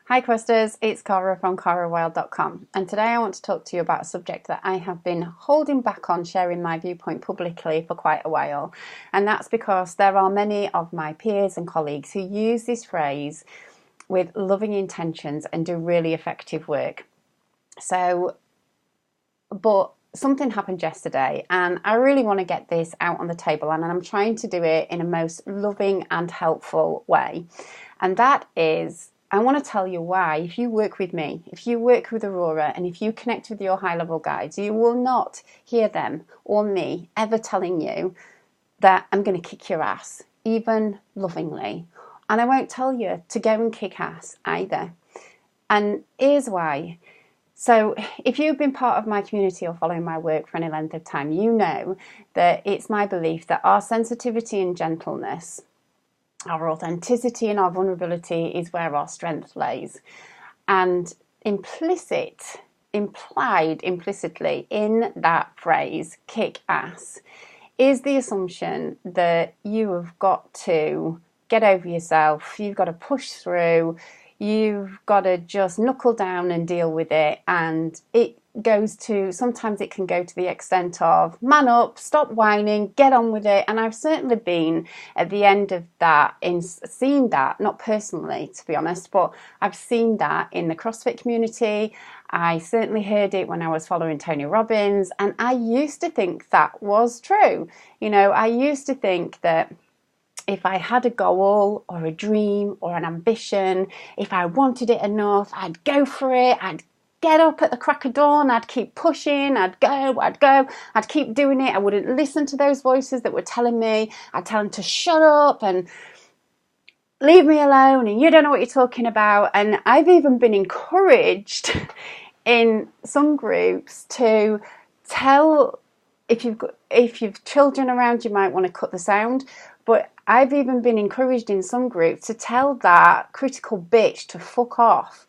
Hi Questers, it's Cara from carawild.com, and today I want to talk to you about a subject that I have been holding back on sharing my viewpoint publicly for quite a while, and that's because there are many of my peers and colleagues who use this phrase with loving intentions and do really effective work. But something happened yesterday and I really want to get this out on the table, and I'm trying to do it in a most loving and helpful way, and that is I want to tell you why. If you work with me, if you work with Aurora, and if you connect with your high-level guides, you will not hear them or me ever telling you that I'm going to kick your ass, even lovingly. And I won't tell you to go and kick ass either. And here's why. So if you've been part of my community or following my work for any length of time, you know that it's my belief that our sensitivity and gentleness, our authenticity and our vulnerability is where our strength lays. And implied implicitly in that phrase, kick ass, is the assumption that you have got to get over yourself, you've got to push through, you've got to just knuckle down and deal with it. And sometimes it can go to the extent of man up, stop whining, get on with it. And I've certainly been at the end of that, seen that, not personally to be honest, but I've seen that in the CrossFit community. I certainly heard it when I was following Tony Robbins, and I used to think that was true. I used to think that if I had a goal or a dream or an ambition, if I wanted it enough, I'd go for it. I'd get up at the crack of dawn, I'd keep pushing, I'd keep doing it. I wouldn't listen to those voices that were telling me. I'd tell them to shut up and leave me alone, and you don't know what you're talking about. And I've even been encouraged in some groups to tell, if you've children around, you might want to cut the sound, but I've even been encouraged in some groups to tell that critical bitch to fuck off.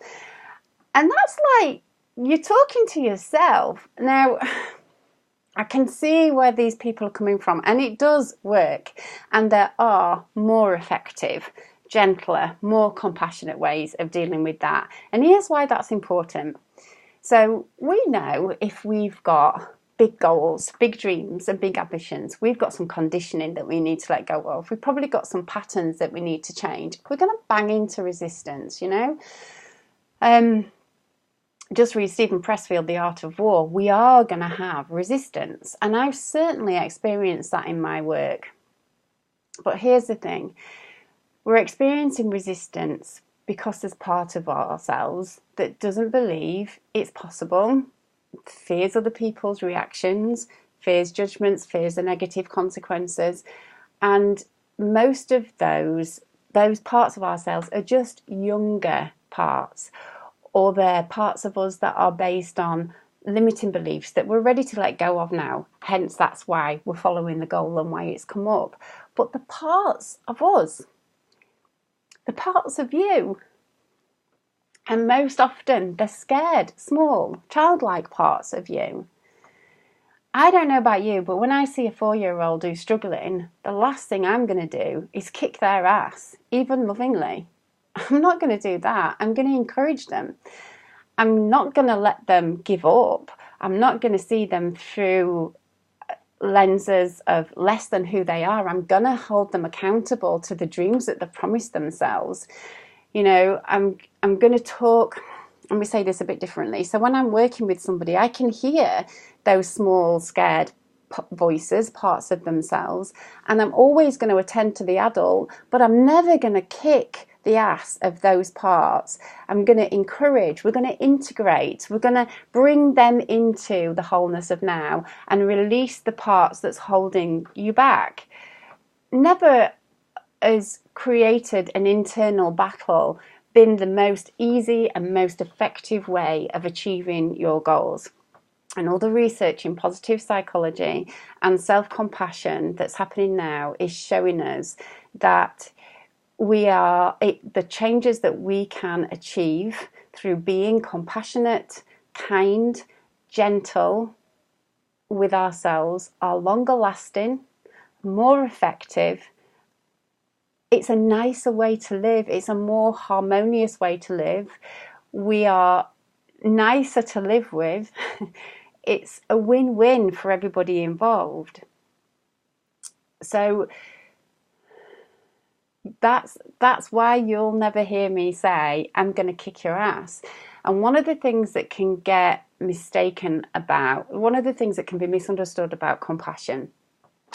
And that's like, you're talking to yourself. Now, I can see where these people are coming from, and it does work. And there are more effective, gentler, more compassionate ways of dealing with that. And here's why that's important. So we know if we've got big goals, big dreams and big ambitions, we've got some conditioning that we need to let go of. We've probably got some patterns that we need to change. We're going to bang into resistance, Just read Stephen Pressfield, The Art of War. We are going to have resistance. And I've certainly experienced that in my work. But here's the thing. We're experiencing resistance because there's part of ourselves that doesn't believe it's possible, fears other people's reactions, fears judgments, fears the negative consequences. And most of those parts of ourselves are just younger parts, or they're parts of us that are based on limiting beliefs that we're ready to let go of now. Hence, that's why we're following the goal and why it's come up. But the parts of us, the parts of you, and most often they're scared, small, childlike parts of you. I don't know about you, but when I see a 4-year-old who's struggling, the last thing I'm going to do is kick their ass, even lovingly. I'm not going to do that. I'm going to encourage them. I'm not going to let them give up. I'm not going to see them through lenses of less than who they are. I'm going to hold them accountable to the dreams that they've promised themselves. I'm going to talk, and we say this a bit differently. So when I'm working with somebody, I can hear those small, scared voices, parts of themselves, and I'm always going to attend to the adult, but I'm never going to kick the ass of those parts. I'm going to encourage, we're going to integrate, we're going to bring them into the wholeness of now and release the parts that's holding you back. Never has created an internal battle been the most easy and most effective way of achieving your goals. And all the research in positive psychology and self-compassion that's happening now is showing us that the changes that we can achieve through being compassionate, kind, gentle with ourselves are longer lasting, more effective, it's a nicer way to live. It's a more harmonious way to live. We are nicer to live with. It's a win-win for everybody involved. So that's why you'll never hear me say, I'm going to kick your ass. And one of the things that can get mistaken about, one of the things that can be misunderstood about compassion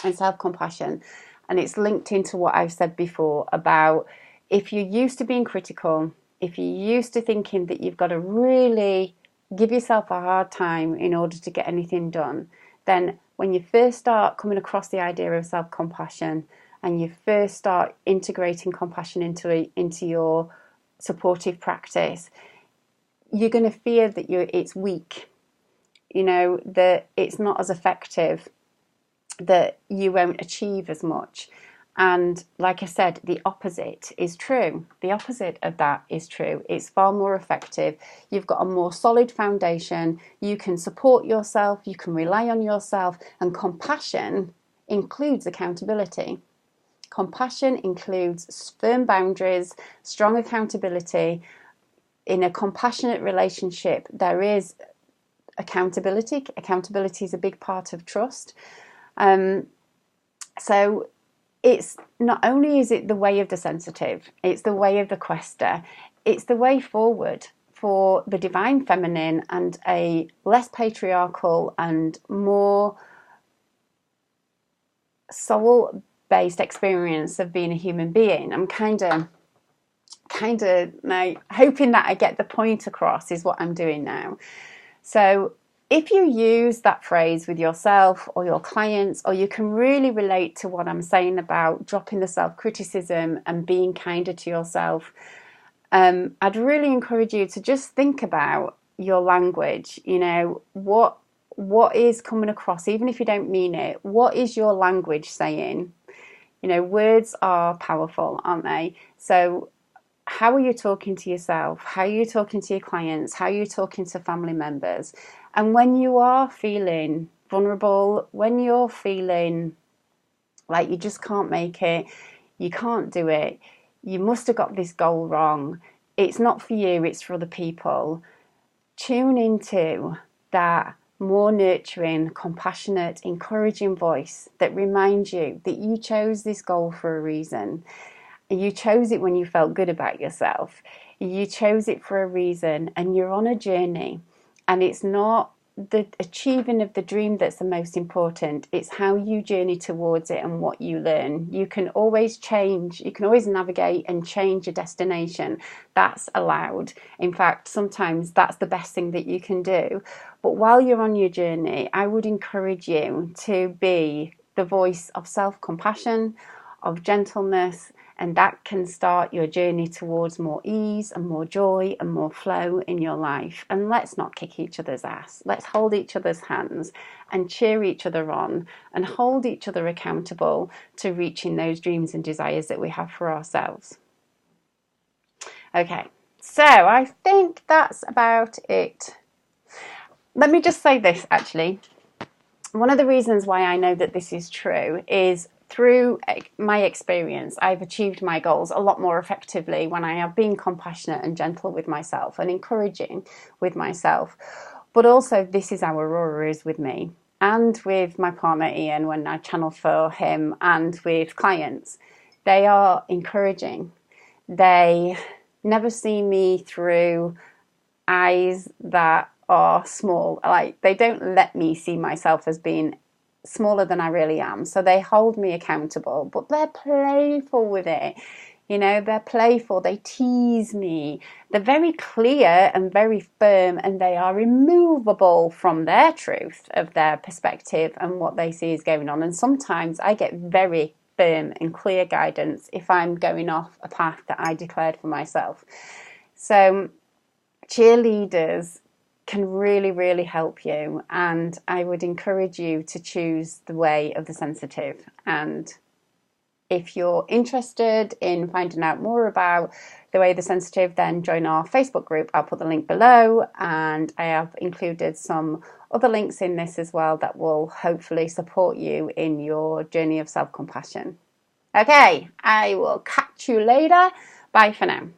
and self-compassion, and it's linked into what I've said before about if you're used to being critical, if you're used to thinking that you've got to really give yourself a hard time in order to get anything done, then when you first start coming across the idea of self-compassion and you first start integrating compassion into your supportive practice, you're going to feel that it's weak, that it's not as effective, that you won't achieve as much. And like I said, the opposite is true. The opposite of that is true. It's far more effective. You've got a more solid foundation. You can support yourself. You can rely on yourself. And compassion includes accountability. Compassion includes firm boundaries, strong accountability. In a compassionate relationship, there is accountability. Accountability is a big part of trust. So it's not only is it the way of the sensitive, it's the way of the quester, it's the way forward for the divine feminine and a less patriarchal and more soul-based experience of being a human being. I'm kind of now hoping that I get the point across is what I'm doing now. So if you use that phrase with yourself or your clients, or you can really relate to what I'm saying about dropping the self-criticism and being kinder to yourself, I'd really encourage you to just think about your language. What is coming across, even if you don't mean it, what is your language saying? Words are powerful, aren't they? So how are you talking to yourself? How are you talking to your clients? How are you talking to family members? And when you are feeling vulnerable, when you're feeling like you just can't make it, you can't do it, you must have got this goal wrong, it's not for you, it's for other people, tune into that more nurturing, compassionate, encouraging voice that reminds you that you chose this goal for a reason. You chose it when you felt good about yourself. You chose it for a reason, and you're on a journey. And it's not the achieving of the dream that's the most important. It's how you journey towards it and what you learn. You can always change. You can always navigate and change your destination. That's allowed. In fact, sometimes that's the best thing that you can do. But while you're on your journey, I would encourage you to be the voice of self-compassion, of gentleness, and that can start your journey towards more ease and more joy and more flow in your life. And let's not kick each other's ass. Let's hold each other's hands and cheer each other on and hold each other accountable to reaching those dreams and desires that we have for ourselves. Okay, so I think that's about it. Let me just say this, actually. One of the reasons why I know that this is true is through my experience, I've achieved my goals a lot more effectively when I have been compassionate and gentle with myself and encouraging with myself. But also, this is how Aurora is with me and with my partner Ian when I channel for him, and with clients. They are encouraging. They never see me through eyes that are small. Like, they don't let me see myself as being smaller than I really am. So they hold me accountable, but they're playful with it. They're playful. They tease me. They're very clear and very firm, and they are immovable from their truth of their perspective and what they see is going on. And sometimes I get very firm and clear guidance if I'm going off a path that I declared for myself. So cheerleaders can really, really help you, and I would encourage you to choose the way of the sensitive. And if you're interested in finding out more about the way of the sensitive, then join our Facebook group. I'll put the link below, and I have included some other links in this as well that will hopefully support you in your journey of self-compassion. Okay, I will catch you later. Bye for now.